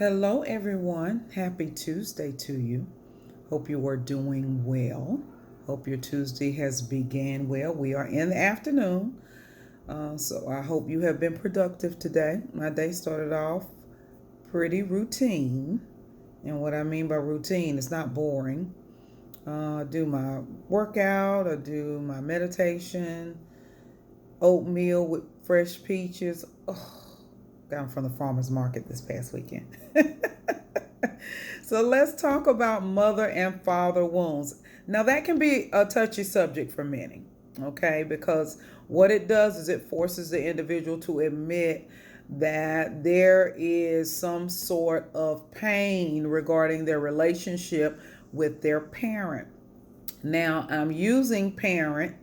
Hello, everyone. Happy Tuesday to you. Hope you are doing well. Hope your Tuesday has began well. We are in the afternoon, so I hope you have been productive today. My day started off pretty routine, and what I mean by routine is not boring. I do my workout, I do my meditation, oatmeal with fresh peaches. Oh, down from the farmer's market this past weekend. So let's talk about mother and father wounds. Now, that can be a touchy subject for many, okay? Because what it does is it forces the individual to admit that there is some sort of pain regarding their relationship with their parent. Now, I'm using parent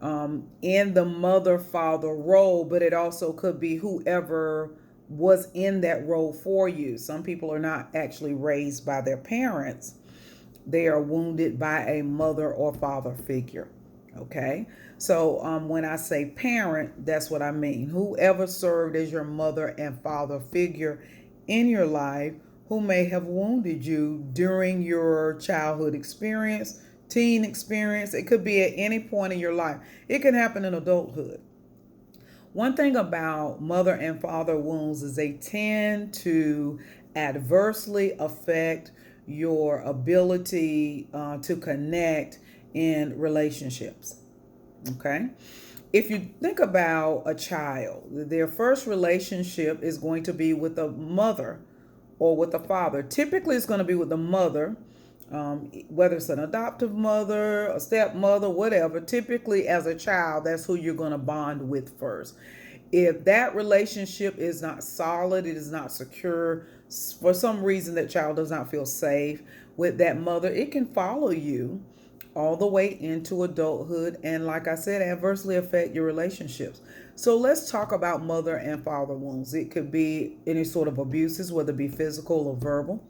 in the mother father role, but it also could be whoever was in that role for you. Some people are not actually raised by their parents, they are wounded by a mother or father figure. Okay, so when I say parent, that's what I mean. Whoever served as your mother and father figure in your life who may have wounded you during your childhood experience, teen experience. It could be at any point in your life, it can happen in adulthood. One thing about mother and father wounds is they tend to adversely affect your ability to connect in relationships. Okay. If you think about a child, their first relationship is going to be with a mother or with a father. Typically, it's going to be with the mother, whether it's an adoptive mother, a stepmother, whatever. Typically, as a child, that's who you're going to bond with first. If that relationship is not solid, it is not secure, for some reason that child does not feel safe with that mother, it can follow you all the way into adulthood and, like I said, adversely affect your relationships. So let's talk about mother and father wounds. It could be any sort of abuses, whether it be physical or verbal.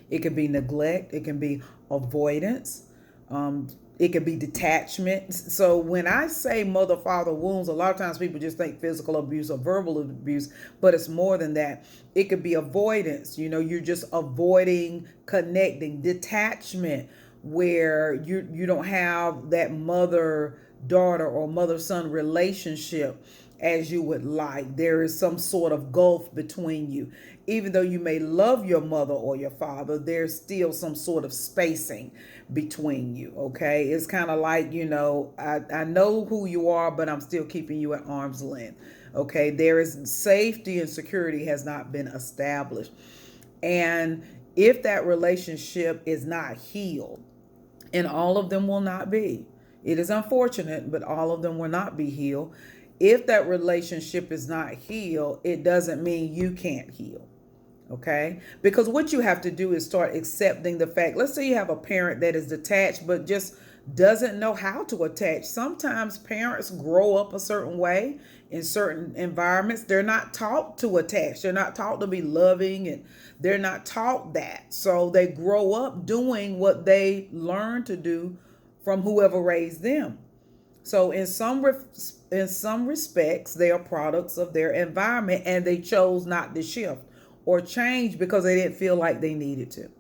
It can be neglect. It can be avoidance. Um, it could be detachment. So when I say mother father wounds, a lot of times people just think physical abuse or verbal abuse, but it's more than that. It could be avoidance. You're just avoiding connecting. Detachment, where you don't have that mother daughter or mother son relationship as you would like. There is some sort of gulf between you. Even though you may love your mother or your father, there's still some sort of spacing between you. Okay. It's kind of like, I know who you are, but I'm still keeping you at arm's length. Okay. There is safety and security has not been established. And if that relationship is not healed, and all of them will not be. It is unfortunate, but all of them will not be healed. If that relationship is not healed, it doesn't mean you can't heal. Okay? Because what you have to do is start accepting the fact. Let's say you have a parent that is detached, but just doesn't know how to attach. Sometimes parents grow up a certain way in certain environments. They're not taught to attach. They're not taught to be loving, and they're not taught that. So they grow up doing what they learn to do from whoever raised them. So in some respects, they are products of their environment, and they chose not to shift or change because they didn't feel like they needed to.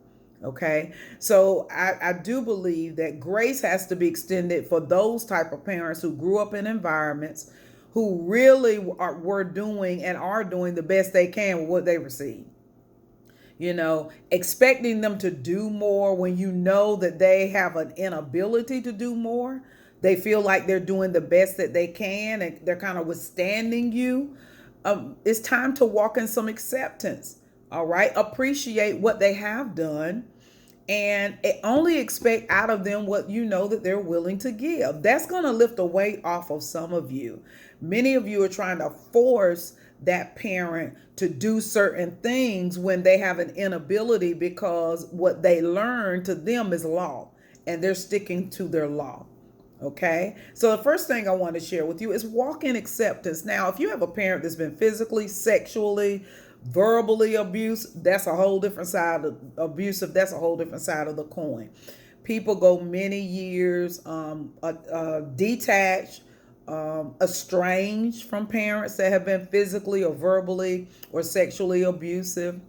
Okay, so I do believe that grace has to be extended for those type of parents who grew up in environments who really were doing and are doing the best they can with what they received. Expecting them to do more when you know that they have an inability to do more. They feel like they're doing the best that they can and they're kind of withstanding you. It's time to walk in some acceptance. All right. Appreciate what they have done and only expect out of them what you know that they're willing to give. That's going to lift a weight off of some of you. Many of you are trying to force that parent to do certain things when they have an inability because what they learn to them is law and they're sticking to their law. Okay. So the first thing I want to share with you is walk in acceptance. Now, if you have a parent that's been physically, sexually, verbally abused, that's a whole different side of abusive. That's a whole different side of the coin. People go many years detached, estranged from parents that have been physically or verbally or sexually abusive.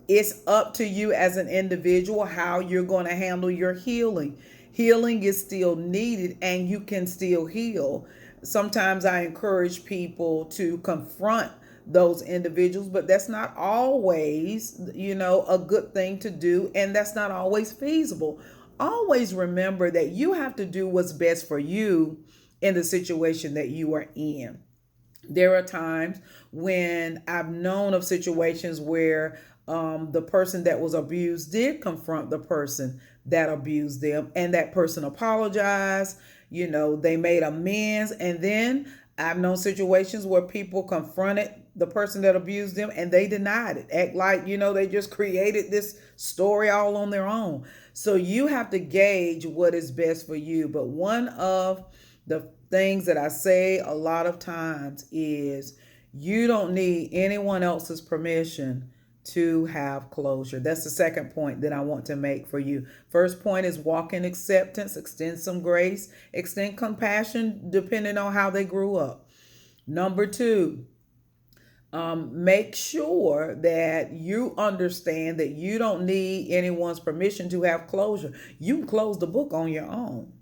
It's up to you as an individual how you're going to handle your healing. Healing is still needed and you can still heal. Sometimes I encourage people to confront those individuals, but that's not always, a good thing to do, and that's not always feasible. Always remember that you have to do what's best for you in the situation that you are in. There are times when I've known of situations where the person that was abused did confront the person that abused them, and that person apologized. They made amends, and then I've known situations where people confronted the person that abused them and they denied it, act like they just created this story all on their own. So you have to gauge what is best for you. But one of the things that I say a lot of times is you don't need anyone else's permission to have closure. That's the second point that I want to make for you. First point is walk in acceptance, extend some grace, extend compassion depending on how they grew up. Number two, make sure that you understand that you don't need anyone's permission to have closure. You can close the book on your own.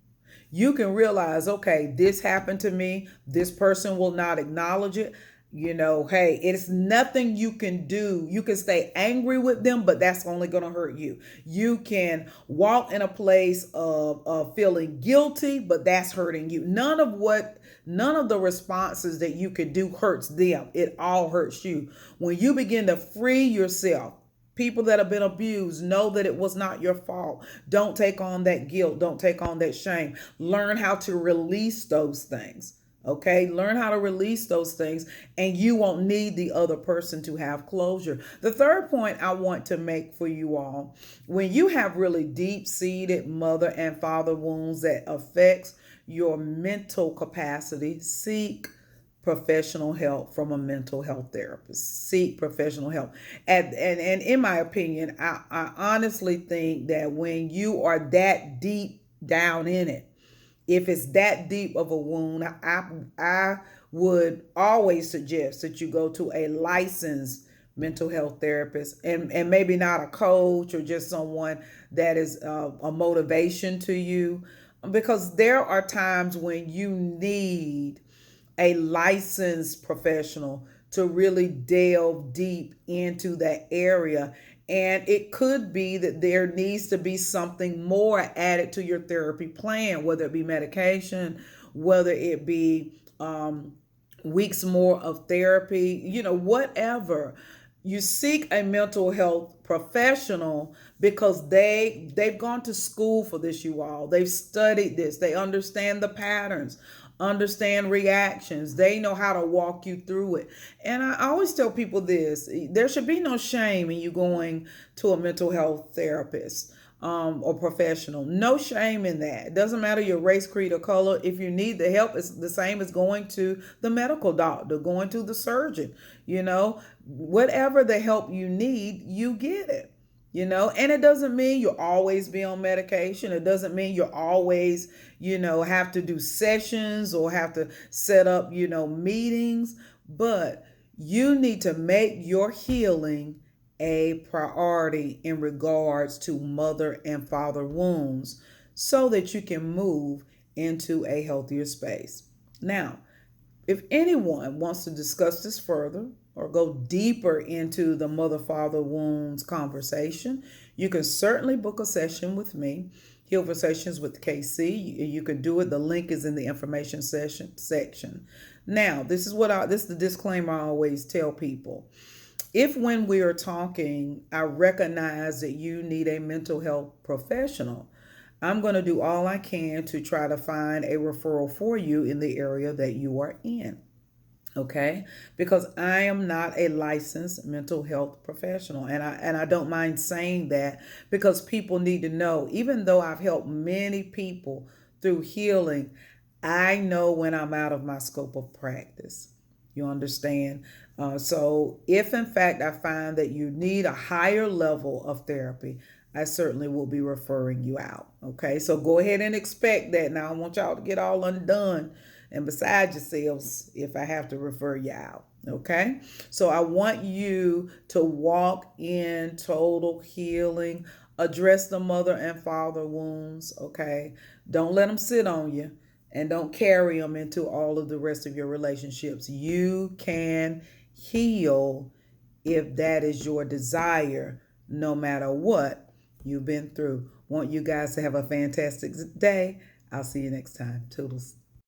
You can realize, okay, this happened to me. This person will not acknowledge it. Hey, it's nothing you can do. You can stay angry with them, but that's only going to hurt you. You can walk in a place of feeling guilty, but that's hurting you. None of the responses that you could do hurts them. It all hurts you. When you begin to free yourself, people that have been abused, know that it was not your fault. Don't take on that guilt. Don't take on that shame. Learn how to release those things. Okay, learn how to release those things, and you won't need the other person to have closure. The third point I want to make for you all, when you have really deep-seated mother and father wounds that affects your mental capacity, seek professional help from a mental health therapist. Seek professional help. And in my opinion, I honestly think that when you are that deep down in it, if it's that deep of a wound, I would always suggest that you go to a licensed mental health therapist, and maybe not a coach or just someone that is a motivation to you, because there are times when you need a licensed professional to really delve deep into that area. And it could be that there needs to be something more added to your therapy plan, whether it be medication, whether it be weeks more of therapy, whatever. You seek a mental health professional because they've gone to school for this, you all. They've studied this. They understand the patterns, understand reactions. They know how to walk you through it. And I always tell people this: there should be no shame in you going to a mental health therapist or professional. No shame in that. It doesn't matter your race, creed, or color. If you need the help, it's the same as going to the medical doctor, going to the surgeon. Whatever the help you need, you get it. And it doesn't mean you'll always be on medication. It doesn't mean you'll always, have to do sessions or have to set up, meetings. But you need to make your healing a priority in regards to mother and father wounds so that you can move into a healthier space. Now, if anyone wants to discuss this further or go deeper into the mother-father wounds conversation, you can certainly book a session with me. Heal for Sessions with KC. You can do it. The link is in the information section. Now, this is the disclaimer I always tell people. If when we are talking, I recognize that you need a mental health professional, I'm going to do all I can to try to find a referral for you in the area that you are in. Okay, because I am not a licensed mental health professional, and I don't mind saying that, because people need to know, even though I've helped many people through healing, I know when I'm out of my scope of practice. You understand? So if in fact I find that you need a higher level of therapy, I certainly will be referring you out. Okay, so go ahead and expect that. Now I want y'all to get all undone and beside yourselves if I have to refer you out. Okay, so I want you to walk in total healing, address the mother and father wounds. Okay, don't let them sit on you and don't carry them into all of the rest of your relationships. You can heal if that is your desire, no matter what you've been through. Want you guys to have a fantastic day. I'll see you next time. Toodles.